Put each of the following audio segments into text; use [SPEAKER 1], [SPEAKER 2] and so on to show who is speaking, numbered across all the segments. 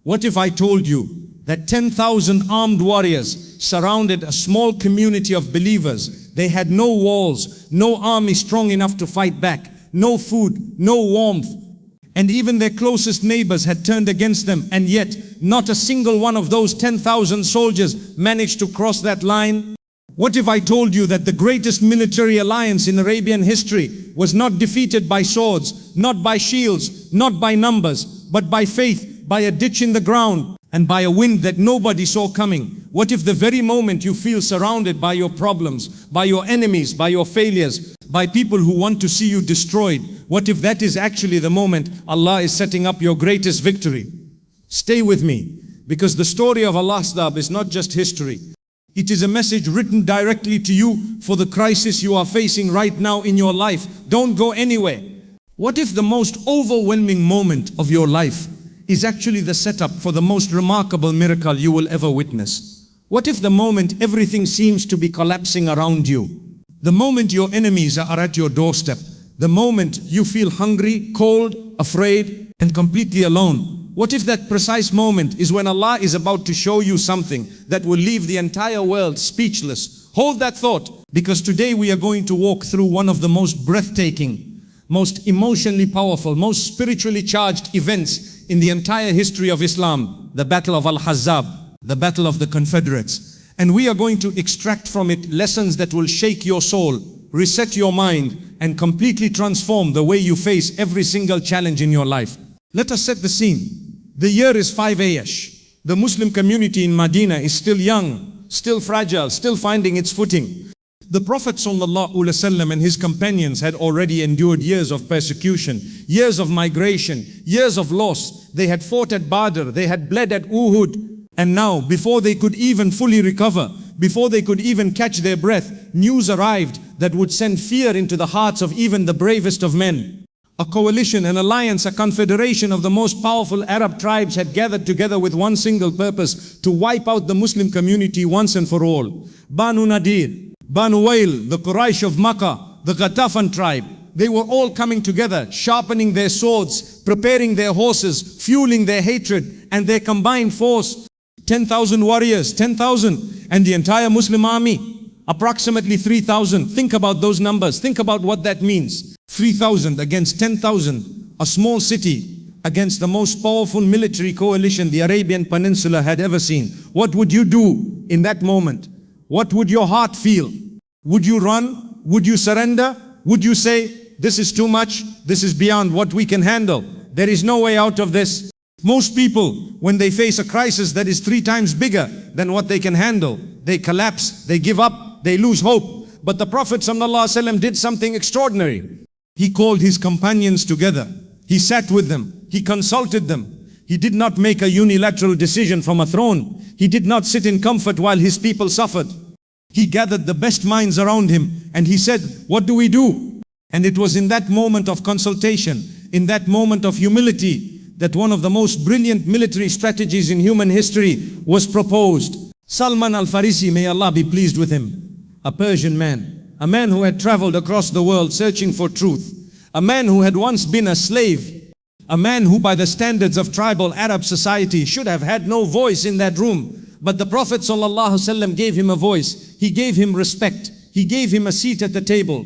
[SPEAKER 1] What if I told you that 10,000 armed warriors surrounded a small community of believers? They had no walls, no army strong enough to fight back, no food, no warmth, and even their closest neighbors had turned against them, and yet not a single one of those 10,000 soldiers managed to cross that line? What if I told you that the greatest military alliance in Arabian history was not defeated by swords, not by shields, not by numbers, but by faith, by a ditch in the ground, and by a wind that nobody saw coming? What if the very moment you feel surrounded by your problems, by your enemies, by your failures, by people who want to see you destroyed, what if that is actually the moment Allah is setting up your greatest victory? Stay with me, because the story of Al-Ahzab is not just history. It is a message written directly to you for the crisis you are facing right now in your life. Don't go anywhere. What if the most overwhelming moment of your life is actually the setup for the most remarkable miracle you will ever witness? What if the moment everything seems to be collapsing around you, the moment your enemies are at your doorstep, the moment you feel hungry, cold, afraid, and completely alone? What if that precise moment is when Allah is about to show you something that will leave the entire world speechless? Hold that thought, because today we are going to walk through one of the most breathtaking, most emotionally powerful, most spiritually charged events in the entire history of Islam, the Battle of Al-Ahzab, the Battle of the Confederates. And we are going to extract from it lessons that will shake your soul, reset your mind, and completely transform the way you face every single challenge in your life. Let us set the scene. The year is 5-ish. The Muslim community in Madinah is still young, still fragile, still finding its footing. The Prophet ﷺ and his companions had already endured years of persecution, years of migration, years of loss. They had fought at Badr, they had bled at Uhud. And now, before they could even fully recover, before they could even catch their breath, news arrived that would send fear into the hearts of even the bravest of men. A coalition, an alliance, a confederation of the most powerful Arab tribes had gathered together with one single purpose: to wipe out the Muslim community once and for all. Banu Nadir, Banu Wail, the Quraysh of Makkah, the Ghatafan tribe, they were all coming together, sharpening their swords, preparing their horses, fueling their hatred, and their combined force. 10,000 warriors, 10,000, and the entire Muslim army, approximately 3,000. Think about those numbers, think about what that means. 3,000 against 10,000, a small city against the most powerful military coalition the Arabian Peninsula had ever seen. What would you do in that moment? What would your heart feel? Would you run? Would you surrender? Would you say, this is too much, this is beyond what we can handle, there is no way out of this? Most people, when they face a crisis that is 3 times bigger than what they can handle, they collapse, they give up, they lose hope. But the Prophet ﷺ did something extraordinary. He called his companions together. He sat with them. He consulted them. He did not make a unilateral decision from a throne. He did not sit in comfort while his people suffered. He gathered the best minds around him and he said, what do we do? And it was in that moment of consultation, in that moment of humility, that one of the most brilliant military strategies in human history was proposed. Salman Al-Farsi, may Allah be pleased with him, a Persian man, a man who had traveled across the world searching for truth, a man who had once been a slave, a man who by the standards of tribal Arab society should have had no voice in that room. But the Prophet ﷺ gave him a voice, he gave him respect, he gave him a seat at the table.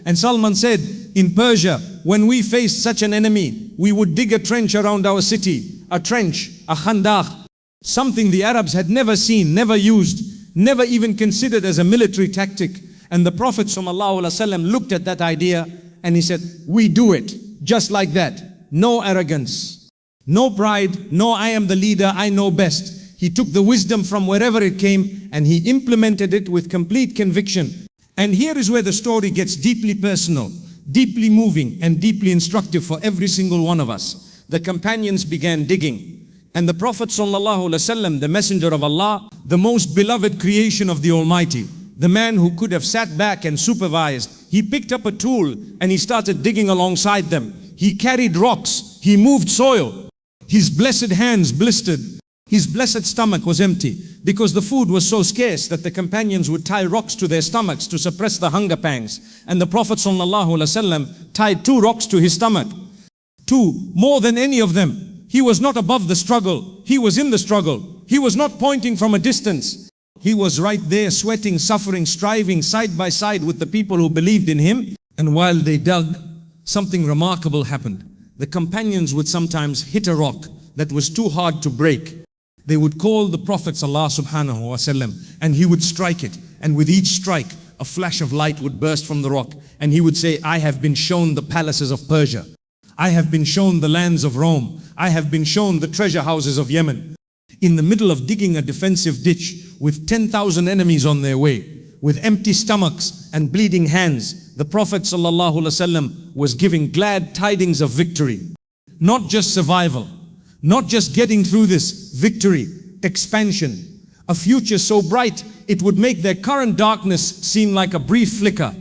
[SPEAKER 1] And Salman said, in Persia, when we faced such an enemy, we would dig a trench around our city, a trench, a khandaq, something the Arabs had never seen, never used, never even considered as a military tactic. And the Prophet ﷺ looked at that idea and he said, we do it just like that. No arrogance, no pride, no I am the leader, I know best. He took the wisdom from wherever it came and he implemented it with complete conviction. And here is where the story gets deeply personal, deeply moving, and deeply instructive for every single one of us. The companions began digging. And the Prophet ﷺ, the messenger of Allah, the most beloved creation of the Almighty, the man who could have sat back and supervised, he picked up a tool and he started digging alongside them. He carried rocks, he moved soil. His blessed hands blistered. His blessed stomach was empty because the food was so scarce that the companions would tie rocks to their stomachs to suppress the hunger pangs. And the Prophet ﷺ tied 2 rocks to his stomach. 2, more than any of them. He was not above the struggle. He was in the struggle. He was not pointing from a distance. He was right there, sweating, suffering, striving side by side with the people who believed in him. And while they dug, something remarkable happened. The companions would sometimes hit a rock that was too hard to break. They would call the Prophet Allah subhanahu wa sallam, and he would strike it. And with each strike, a flash of light would burst from the rock. And he would say, I have been shown the palaces of Persia. I have been shown the lands of Rome. I have been shown the treasure houses of Yemen. In the middle of digging a defensive ditch with 10,000 enemies on their way, with empty stomachs and bleeding hands, the Prophet ﷺ was giving glad tidings of victory. Not just survival, not just getting through this, victory, expansion, a future so bright it would make their current darkness seem like a brief flicker.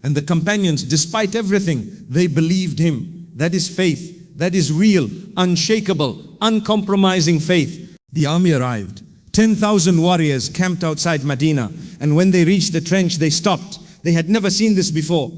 [SPEAKER 1] And the companions, despite everything, they believed him. That is faith. That is real, unshakable, uncompromising faith. The army arrived. 10,000 warriors camped outside Medina, and when they reached the trench, they stopped. They had never seen this before.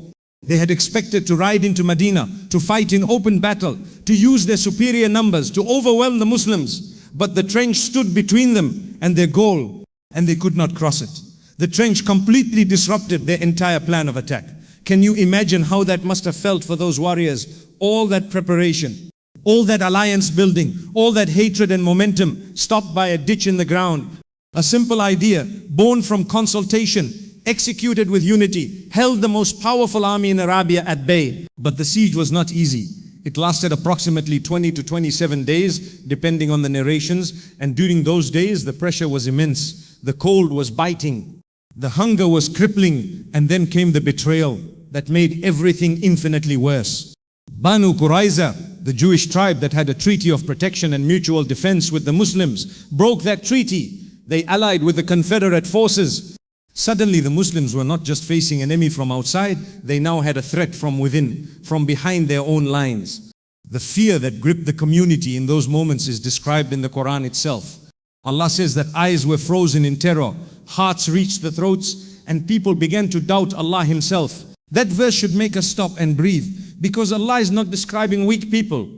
[SPEAKER 1] They had expected to ride into Medina, to fight in open battle, to use their superior numbers, to overwhelm the Muslims. But the trench stood between them and their goal, and they could not cross it. The trench completely disrupted their entire plan of attack. Can you imagine how that must have felt for those warriors? All that preparation, all that alliance building, all that hatred and momentum stopped by a ditch in the ground. A simple idea, born from consultation, executed with unity, held the most powerful army in Arabia at bay. But the siege was not easy. It lasted approximately 20 to 27 days, depending on the narrations. And during those days, the pressure was immense. The cold was biting. The hunger was crippling. And then came the betrayal that made everything infinitely worse. Banu Qurayza, the Jewish tribe that had a treaty of protection and mutual defense with the Muslims, broke that treaty. They allied with the Confederate forces. Suddenly the Muslims were not just facing an enemy from outside, they now had a threat from within, from behind their own lines. The fear that gripped the community in those moments is described in the Quran itself. Allah says that eyes were frozen in terror, hearts reached the throats, and people began to doubt Allah Himself. That verse should make us stop and breathe, because Allah is not describing weak people.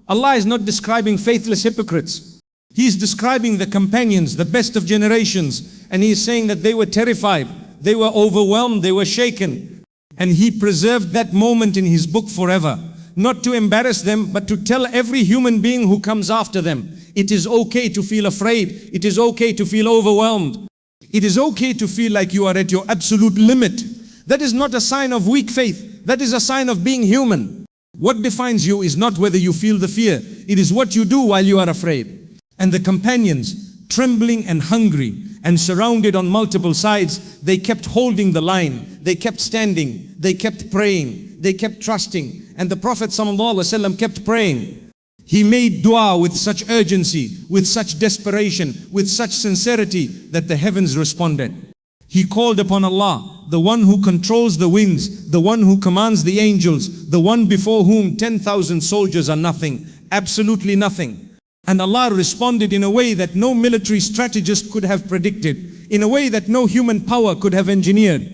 [SPEAKER 1] Allah is not describing faithless hypocrites. He is describing the companions, the best of generations, and He is saying that they were terrified, they were overwhelmed, they were shaken. And He preserved that moment in His book forever, not to embarrass them, but to tell every human being who comes after them, it is okay to feel afraid, it is okay to feel overwhelmed. It is okay to feel like you are at your absolute limit. That is not a sign of weak faith, that is a sign of being human. What defines you is not whether you feel the fear, it is what you do while you are afraid. And the companions, trembling and hungry and surrounded on multiple sides, they kept holding the line, they kept standing, they kept praying, they kept trusting. And the Prophet ﷺ kept praying. He made dua with such urgency, with such desperation, with such sincerity that the heavens responded. He called upon Allah, the one who controls the winds, the one who commands the angels, the one before whom 10,000 soldiers are nothing, absolutely nothing. And Allah responded in a way that no military strategist could have predicted, in a way that no human power could have engineered.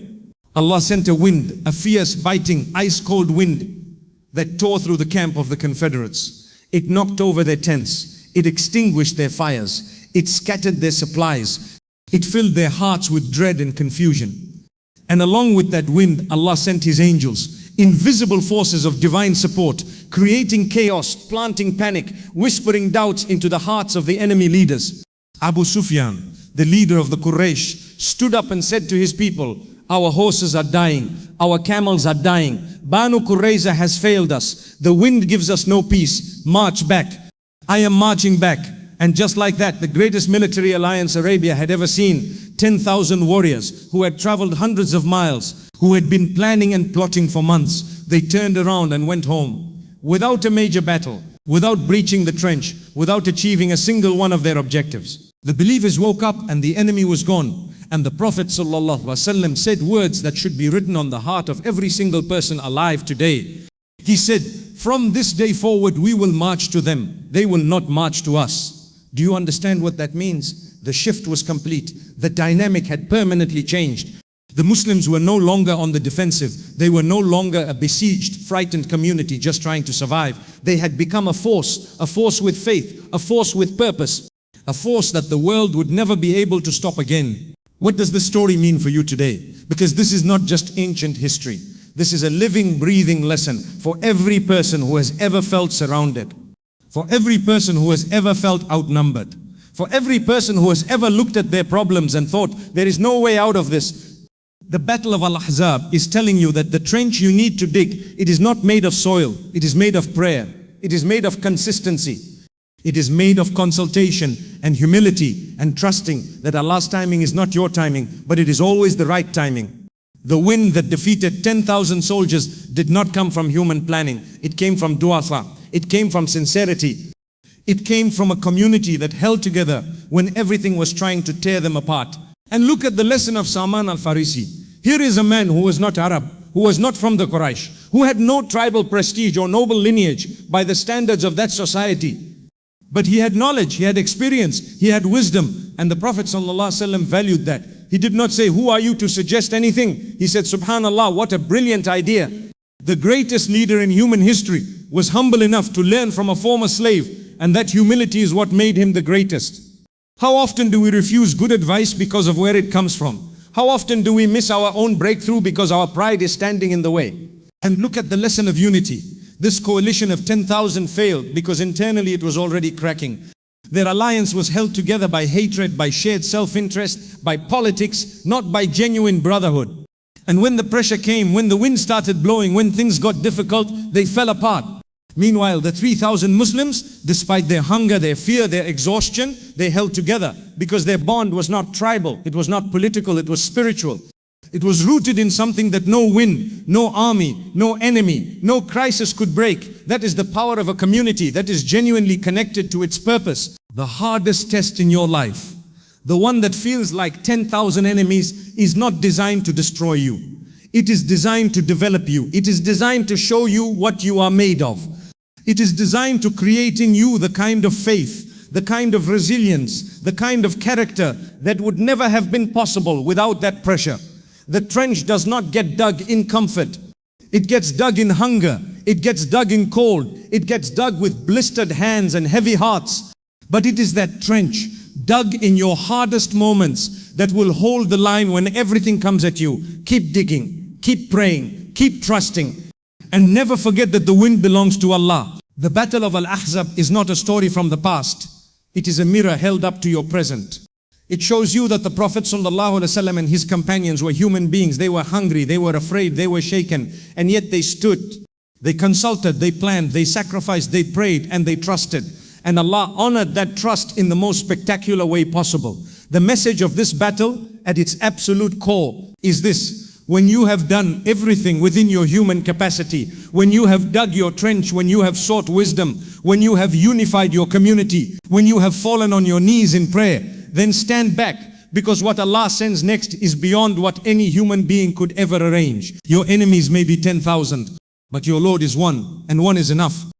[SPEAKER 1] Allah sent a wind, a fierce, biting, ice-cold wind that tore through the camp of the Confederates. It knocked over their tents. It extinguished their fires. It scattered their supplies. It filled their hearts with dread and confusion. And along with that wind, Allah sent His angels, invisible forces of divine support, creating chaos, planting panic, whispering doubts into the hearts of the enemy leaders. Abu Sufyan, the leader of the Quraysh, stood up and said to his people, our horses are dying, our camels are dying, Banu Qurayza has failed us, the wind gives us no peace, march back. I am marching back. And just like that, the greatest military alliance Arabia had ever seen, 10,000 warriors who had traveled hundreds of miles, who had been planning and plotting for months, they turned around and went home. Without a major battle, without breaching the trench, without achieving a single one of their objectives. The believers woke up and the enemy was gone. And the Prophet ﷺ said words that should be written on the heart of every single person alive today. He said, from this day forward we will march to them, they will not march to us. Do you understand what that means? The shift was complete. The dynamic had permanently changed. The Muslims were no longer on the defensive. They were no longer a besieged, frightened community just trying to survive. They had become a force with faith, a force with purpose, a force that the world would never be able to stop again. What does this story mean for you today? Because this is not just ancient history. This is a living, breathing lesson for every person who has ever felt surrounded, for every person who has ever felt outnumbered, for every person who has ever looked at their problems and thought, there is no way out of this. The Battle of Al-Ahzab is telling you that the trench you need to dig, it is not made of soil, it is made of prayer, it is made of consistency, it is made of consultation and humility and trusting that Allah's timing is not your timing, but it is always the right timing. The wind that defeated 10,000 soldiers did not come from human planning, it came from du'afa, it came from sincerity, it came from a community that held together when everything was trying to tear them apart. And look at the lesson of Salman Al-Farsi. Here is a man who was not Arab, who was not from the Quraysh, who had no tribal prestige or noble lineage by the standards of that society. But he had knowledge, he had experience, he had wisdom, and the Prophet ﷺ valued that. He did not say, who are you to suggest anything? He said, Subhanallah, what a brilliant idea. The greatest leader in human history was humble enough to learn from a former slave, and that humility is what made him the greatest. How often do we refuse good advice because of where it comes from? How often do we miss our own breakthrough because our pride is standing in the way? And look at the lesson of unity. This coalition of 10,000 failed because internally it was already cracking. Their alliance was held together by hatred, by shared self-interest, by politics, not by genuine brotherhood. And when the pressure came, when the wind started blowing, when things got difficult, they fell apart. Meanwhile, the 3,000 Muslims, despite their hunger, their fear, their exhaustion, they held together because their bond was not tribal, it was not political, it was spiritual. It was rooted in something that no wind, no army, no enemy, no crisis could break. That is the power of a community that is genuinely connected to its purpose. The hardest test in your life, the one that feels like 10,000 enemies, is not designed to destroy you. It is designed to develop you. It is designed to show you what you are made of. It is designed to create in you the kind of faith, the kind of resilience, the kind of character that would never have been possible without that pressure. The trench does not get dug in comfort. It gets dug in hunger. It gets dug in cold. It gets dug with blistered hands and heavy hearts. But it is that trench dug in your hardest moments that will hold the line when everything comes at you. Keep digging, keep praying, keep trusting. And never forget that the wind belongs to Allah. The Battle of Al-Ahzab is not a story from the past. It is a mirror held up to your present. It shows you that the Prophet ﷺ and his companions were human beings. They were hungry, they were afraid, they were shaken. And yet they stood, they consulted, they planned, they sacrificed, they prayed, and they trusted. And Allah honored that trust in the most spectacular way possible. The message of this battle at its absolute core is this. When you have done everything within your human capacity, when you have dug your trench, when you have sought wisdom, when you have unified your community, when you have fallen on your knees in prayer, then stand back, because what Allah sends next is beyond what any human being could ever arrange. Your enemies may be 10,000, but your Lord is one, and one is enough.